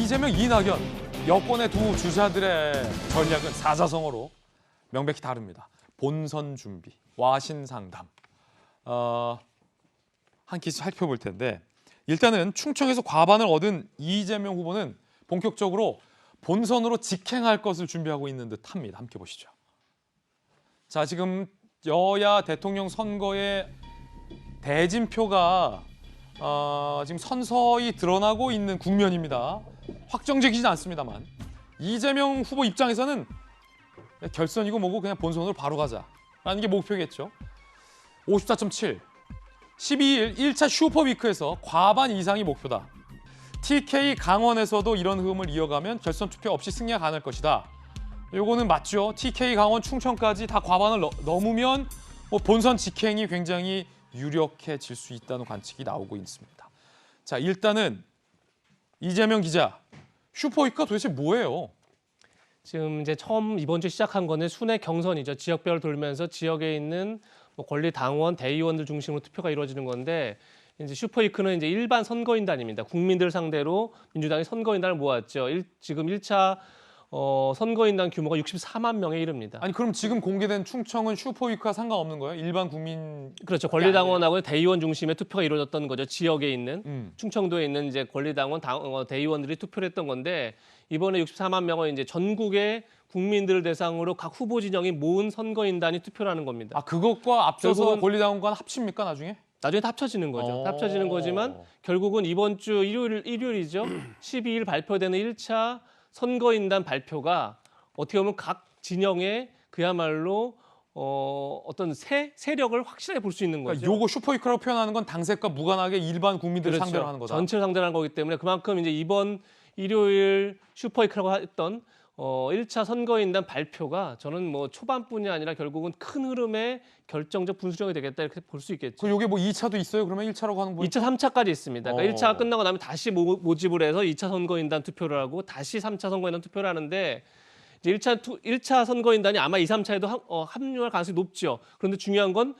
이재명, 이낙연 여권의 두 주자들의 전략은 사자성어로 명백히 다릅니다. 본선 준비, 와신 상담. 한 케이스 살펴볼 텐데 일단은 충청에서 과반을 얻은 이재명 후보는 본격적으로 본선으로 직행할 것을 준비하고 있는 듯합니다. 함께 보시죠. 자, 지금 여야 대통령 선거의 대진표가 지금 선서히 드러나고 있는 국면입니다. 확정적이진 않습니다만 이재명 후보 입장에서는 결선이고 뭐고 그냥 본선으로 바로 가자라는 게 목표겠죠. 54.7, 12일 1차 슈퍼위크에서 과반 이상이 목표다. TK 강원에서도 이런 흐름을 이어가면 결선 투표 없이 승리가 가능할 것이다. 요거는 맞죠. TK 강원 충청까지 다 과반을 넘으면 본선 직행이 굉장히 유력해질 수 있다는 관측이 나오고 있습니다. 자, 일단은 이재명 기자, 슈퍼위크가 도대체 뭐예요? 지금 이제 처음 이번 주 시작한 거는 순회 경선이죠. 지역별로 돌면서 지역에 있는 권리 당원, 대의원들 중심으로 투표가 이루어지는 건데 이제 슈퍼위크는 이제 일반 선거인단입니다. 국민들 상대로 민주당이 선거인단을 모았죠. 지금 1차 선거인단 규모가 64만 명에 이릅니다. 아니 그럼 지금 공개된 충청은 슈퍼위크와 상관없는 거예요? 일반 국민 그렇죠. 권리당원하고 대의원 중심의 투표가 이루어졌던 거죠. 지역에 있는 충청도에 있는 이제 권리당원, 대의원들이 투표를 했던 건데 이번에 64만 명은 이제 전국의 국민들을 대상으로 각 후보 진영이 모은 선거인단이 투표를 하는 겁니다. 아, 그것과 앞서서 결국은 권리당원과는 합칩니까 나중에? 나중에 다 합쳐지는 거죠. 다 합쳐지는 거지만 결국은 이번 주 일요일이죠. 12일 발표되는 1차 선거인단 발표가 어떻게 보면 각 진영의 그야말로 어떤 세력을 확실하게 볼 수 있는 거죠. 그러니까 요거 슈퍼위크라고 표현하는 건 당색과 무관하게 일반 국민들을 그렇죠. 상대로 하는 거다. 전체를 상대로 하는 거기 때문에 그만큼 이제 이번 일요일 슈퍼위크라고 했던 1차 선거인단 발표가 저는 뭐 초반뿐이 아니라 결국은 큰 흐름의 결정적 분수령이 되겠다 이렇게 볼 수 있겠죠. 그 요게 뭐 2차도 있어요? 그러면 1차라고 하는 거 2차, 3차까지 있습니다. 그러니까 1차가 끝나고 나면 다시 모집을 해서 2차 선거인단 투표를 하고 다시 3차 선거인단 투표를 하는데 이제 1차 선거인단이 아마 2, 3차에도 합류할 가능성이 높죠. 그런데 중요한 건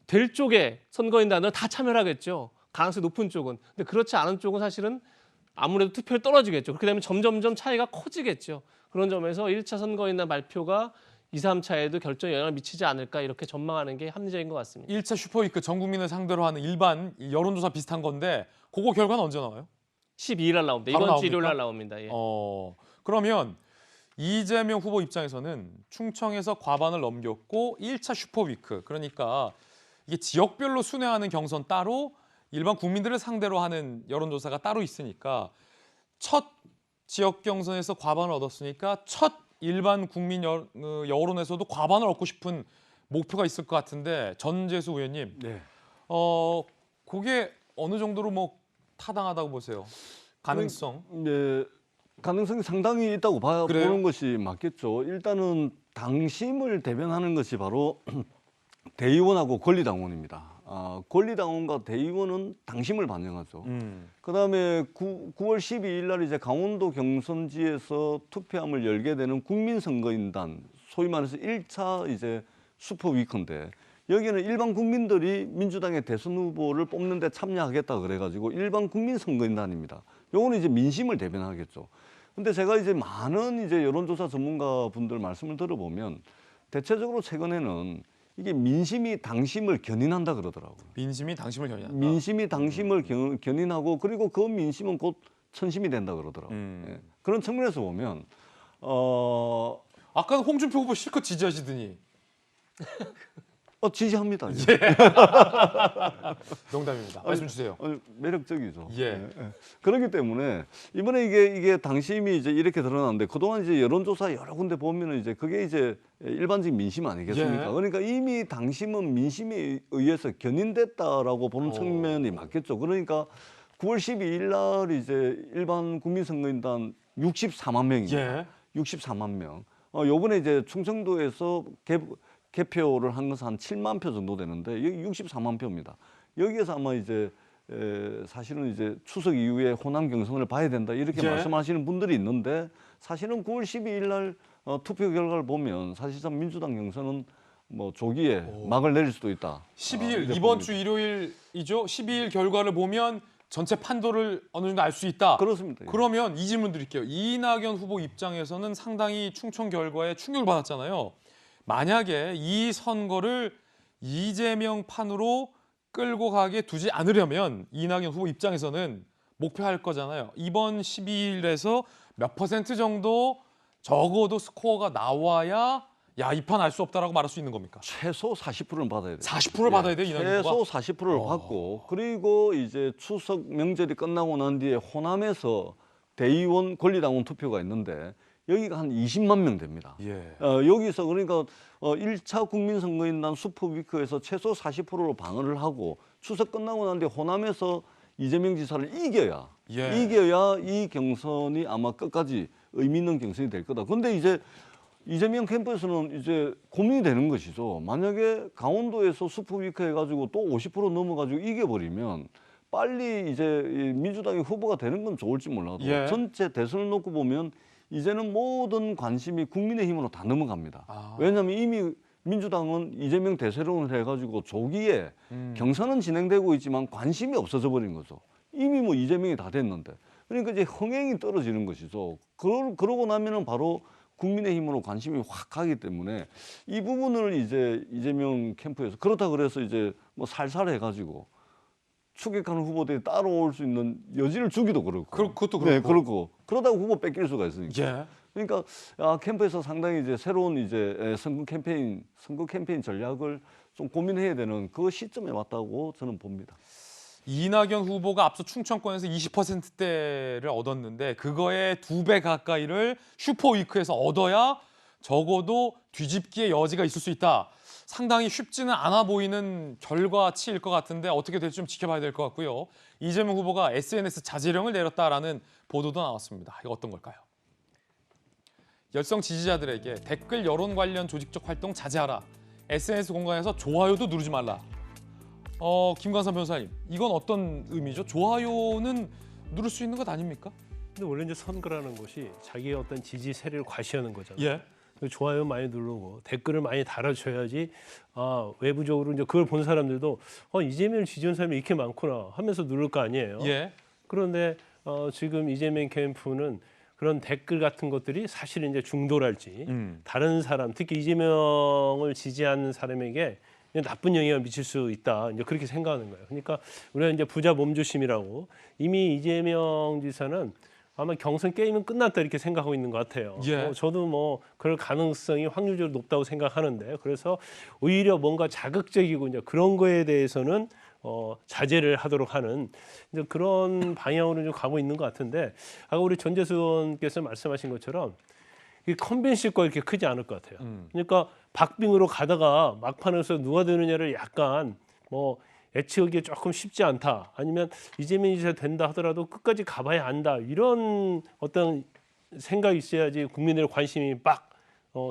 될 쪽에 선거인단을 다 참여를 하겠죠. 가능성이 높은 쪽은. 근데 그렇지 않은 쪽은 사실은 아무래도 투표율이 떨어지겠죠. 그렇게 되면 점점점 차이가 커지겠죠. 그런 점에서 1차 선거인단 발표가 2, 3차에도 결정에 영향을 미치지 않을까 이렇게 전망하는 게 합리적인 것 같습니다. 1차 슈퍼위크 전 국민을 상대로 하는 일반 여론조사 비슷한 건데 그거 결과는 언제 나와요? 12일 날 나옵니다. 바로 이번 주 나옵니까? 일요일 날 나옵니다. 예. 그러면 이재명 후보 입장에서는 충청에서 과반을 넘겼고 1차 슈퍼위크, 그러니까 이게 지역별로 순회하는 경선 따로 일반 국민들을 상대로 하는 여론조사가 따로 있으니까 첫 지역 경선에서 과반을 얻었으니까 첫 일반 국민 여론에서도 과반을 얻고 싶은 목표가 있을 것 같은데 전재수 의원님, 네. 그게 어느 정도로 뭐 타당하다고 보세요? 가능성? 네, 가능성이 상당히 있다고 그래요? 보는 것이 맞겠죠. 일단은 당심을 대변하는 것이 바로 대의원하고 권리당원입니다. 권리당원과 대의원은 당심을 반영하죠. 그다음에 9월 12일 날 이제 강원도 경선지에서 투표함을 열게 되는 국민선거인단, 소위 말해서 1차 이제 슈퍼위크인데 여기는 일반 국민들이 민주당의 대선 후보를 뽑는 데 참여하겠다 그래가지고 일반 국민선거인단입니다. 요거는 이제 민심을 대변하겠죠. 근데 제가 이제 많은 이제 여론조사 전문가 분들 말씀을 들어보면 대체적으로 최근에는 이게 민심이 당심을 견인한다 그러더라고요. 민심이 당심을 견인한다. 민심이 당심을 견인하고 그리고 그 민심은 곧 천심이 된다 그러더라고요. 예. 그런 측면에서 보면 아까는 홍준표 후보 실컷 지지하시더니 지지합니다. 농담입니다. 말씀 주세요. 매력적이죠. 예. 그렇기 때문에 이번에 이게 당심이 이제 이렇게 드러났는데 그동안 이제 여론조사 여러 군데 보면은 이제 그게 이제 일반적인 민심 아니겠습니까? 예. 그러니까 이미 당심은 민심에 의해서 견인됐다라고 보는 측면이 맞겠죠. 그러니까 9월 12일 날 이제 일반 국민선거인단 64만 명입니다. 예. 64만 명. 요번에 이제 충청도에서 개표를 한 것은 한 7만 표 정도 되는데 여기 64만 표입니다. 여기에서 아마 이제 사실은 이제 추석 이후에 호남 경선을 봐야 된다 이렇게 말씀하시는 분들이 있는데 사실은 9월 12일 날 투표 결과를 보면 사실상 민주당 경선은 뭐 조기에 막을 내릴 수도 있다. 12일 이번 주 일요일이죠. 12일 결과를 보면 전체 판도를 어느 정도 알 수 있다. 그렇습니다. 그러면 이 질문 드릴게요. 이낙연 후보 입장에서는 상당히 충청 결과에 충격을 받았잖아요. 만약에 이 선거를 이재명 판으로 끌고 가게 두지 않으려면 이낙연 후보 입장에서는 목표할 거잖아요. 이번 12일에서 몇 퍼센트 정도 적어도 스코어가 나와야 야, 이 판 알 수 없다라고 말할 수 있는 겁니까? 최소 40%는 받아야 돼요. 40%를 받아야 돼요, 이낙연 후보가? 최소 40%를 받고 그리고 이제 추석 명절이 끝나고 난 뒤에 호남에서 대의원 권리당원 투표가 있는데 여기가 한 20만 명 됩니다. 예. 여기서 그러니까 1차 국민선거인단 슈퍼위크에서 최소 40%로 방어를 하고 추석 끝나고 난 뒤에 호남에서 이재명 지사를 이겨야 예. 이겨야 이 경선이 아마 끝까지 의미 있는 경선이 될 거다. 근데 이제 이재명 캠프에서는 이제 고민이 되는 것이죠. 만약에 강원도에서 슈퍼위크 해가지고 또 50% 넘어가지고 이겨버리면 빨리 이제 이 민주당이 후보가 되는 건 좋을지 몰라도 예. 전체 대선을 놓고 보면 이제는 모든 관심이 국민의힘으로 다 넘어갑니다. 아. 왜냐하면 이미 민주당은 이재명 대세론을 해가지고 조기에 경선은 진행되고 있지만 관심이 없어져 버린 거죠. 이미 뭐 이재명이 다 됐는데. 그러니까 이제 흥행이 떨어지는 것이죠. 그러고 나면은 바로 국민의힘으로 관심이 확 가기 때문에 이 부분을 이제 이재명 캠프에서 그렇다 그래서 이제 뭐 살살 해가지고 추격하는 후보들이 따라올 수 있는 여지를 주기도 그렇고. 그것도 그렇고. 네, 그렇고. 그러다가 후보 뺏길 수가 있으니까. 예. 그러니까 캠프에서 상당히 이제 새로운 이제 선거 캠페인 전략을 좀 고민해야 되는 그 시점에 왔다고 저는 봅니다. 이낙연 후보가 앞서 충청권에서 20%대를 얻었는데 그거의 2배 가까이를 슈퍼위크에서 얻어야 적어도 뒤집기의 여지가 있을 수 있다. 상당히 쉽지는 않아 보이는 결과치일 것 같은데 어떻게 될지 좀 지켜봐야 될 것 같고요. 이재명 후보가 SNS 자제령을 내렸다라는 보도도 나왔습니다. 이거 어떤 걸까요? 열성 지지자들에게 댓글 여론 관련 조직적 활동 자제하라. SNS 공간에서 좋아요도 누르지 말라. 김관삼 변호사님, 이건 어떤 의미죠? 좋아요는 누를 수 있는 것 아닙니까? 근데 원래 이제 선거라는 것이 자기의 어떤 지지 세를 과시하는 거잖아요. 예. 좋아요 많이 누르고 댓글을 많이 달아줘야지 외부적으로 이제 그걸 본 사람들도 이재명을 지지하는 사람이 이렇게 많구나 하면서 누를 거 아니에요. 예. 그런데 지금 이재명 캠프는 그런 댓글 같은 것들이 사실은 이제 중도랄지 다른 사람, 특히 이재명을 지지하는 사람에게 나쁜 영향을 미칠 수 있다. 이제 그렇게 생각하는 거예요. 그러니까 우리가 이제 부자 몸조심이라고 이미 이재명 지사는 아마 경선 게임은 끝났다 이렇게 생각하고 있는 것 같아요. 예. 저도 뭐 그럴 가능성이 확률적으로 높다고 생각하는데 그래서 오히려 뭔가 자극적이고 이제 그런 거에 대해서는 자제를 하도록 하는 이제 그런 방향으로 좀 가고 있는 것 같은데 아까 우리 전재수 의원께서 말씀하신 것처럼 이 컨벤션과 이렇게 크지 않을 것 같아요. 그러니까 박빙으로 가다가 막판에서 누가 되느냐를 약간 뭐 예측하기 조금 쉽지 않다. 아니면 이재명 지사 된다 하더라도 끝까지 가봐야 한다. 이런 어떤 생각이 있어야지 국민들의 관심이 빡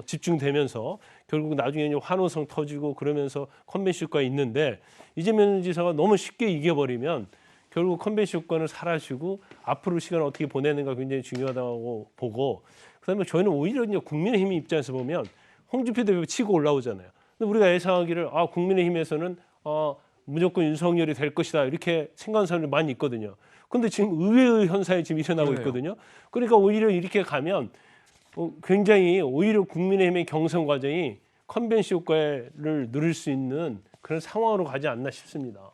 집중되면서 결국 나중에 이제 환호성 터지고 그러면서 컨벤션 효과가 있는데 이재명 지사가 너무 쉽게 이겨버리면 결국 컨벤션 효과는 사라지고 앞으로 시간을 어떻게 보내는가 굉장히 중요하다고 보고 그다음에 저희는 오히려 이제 국민의힘 입장에서 보면 홍준표 대표 치고 올라오잖아요. 근데 우리가 예상하기를 국민의힘에서는 무조건 윤석열이 될 것이다 이렇게 생각하는 사람들이 많이 있거든요. 그런데 지금 의외의 현상이 지금 일어나고 그러네요. 있거든요. 그러니까 오히려 이렇게 가면 굉장히 오히려 국민의힘의 경선 과정이 컨벤션 효과를 누릴 수 있는 그런 상황으로 가지 않나 싶습니다.